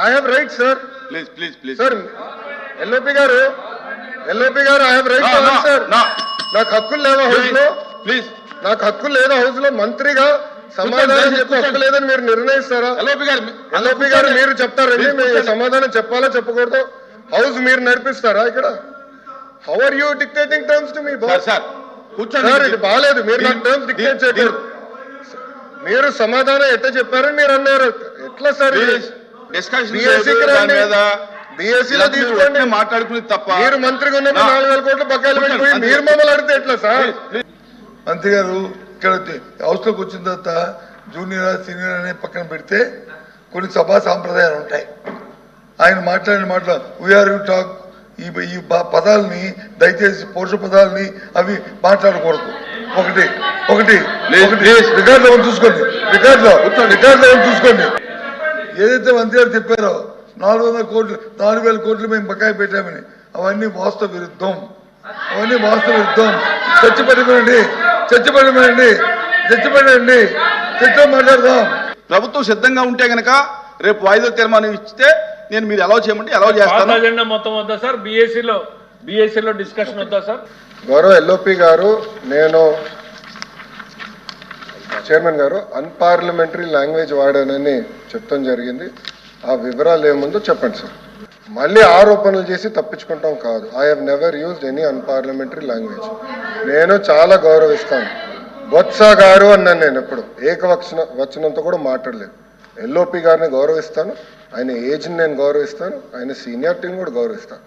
I have right sir. Please sir LOP గారు I have right to answer. నాకు హక్కులు లేవా హౌస్ లో? ప్లీజ్, నాకు హక్కులు లేదా హౌస్ లో? మంత్రిగా సమాధానం చెప్పే హక్కు లేదని మీరు నిర్ణయిస్తారా? ఎల్ఓపి గారు మీరు చెప్తారండి, మీరు సమాధానం చెప్పాలా చెప్పకూడదు? హౌస్ మీరు నడిపిస్తారా ఇక్కడ? How are you dictating terms to me boss? Sir ఇది బాగాలేదు. మీరు నాకు టర్మ్స్ డిక్టేట్ చేయకూడదు. మీరు సమాధానం ఎట్లా చెప్పారని మీరు అన్నారు. ఎట్లా సార్? బిఎస్సీలో తీసుకోండి, మాట్లాడుకుని తప్ప. మీరు మంత్రిగా ఉన్నప్పుడు 4,000 కోట్లు బకాయిలు పెట్టిపోయి మీరు మమ్మల్ని అడిగితే ఎట్లా సార్? మంత్రి గారు ఇక్కడ హౌస్ లోకి వచ్చిన తర్వాత జూనియర్ సీనియర్ అనే పక్కన పెడితే కొన్ని సభా సాంప్రదాయాలు ఉంటాయి. ఆయన మాట్లాడిన మాటలు వీఆర్ యూ టాక్, ఈ పదాలని దయచేసి పౌరుష పదాలని అవి మాట్లాడకూడదు. ఒకటి రికార్డులో చూసుకోండి, రికార్డులో చూసుకోండి. ఏదైతే మంత్రి గారు చెప్పారో 4,000 కోట్లు మేము బకాయి పెట్టామని, అవన్నీ వాస్తవ విరుద్ధం. చర్చ మాట్లాడదాం. ప్రభుత్వం సిద్ధంగా ఉంటే గనక రేపు వాయిదా తీర్మానం ఇస్తే నేను మీరు అలౌ చేయమంటే అలౌ చేస్తాను. అజెండా మొత్తం వద్దా సార్? బిఎస్సీలో డిస్కషన్ వద్దా సార్? గౌరవ ఎల్ఓపి గారు, నేను చైర్మన్ గారు అన్పార్లమెంటరీ లాంగ్వేజ్ వాడానని చెప్తాం జరిగింది. ఆ వివరాలు ఏముందో చెప్పండి సార్. మళ్ళీ ఆరోపణలు చేసి తప్పించుకుంటాం కాదు. I have never used any unparliamentary language. నేను చాలా గౌరవిస్తాను. బొత్స గారు అన్నాను, నేను ఎప్పుడు వచనంతో కూడా మాట్లాడలేదు. ఎల్ఓపి గారిని గౌరవిస్తాను, ఆయన ఏజ్ని నేను గౌరవిస్తాను, ఆయన సీనియారిటీని కూడా గౌరవిస్తాను.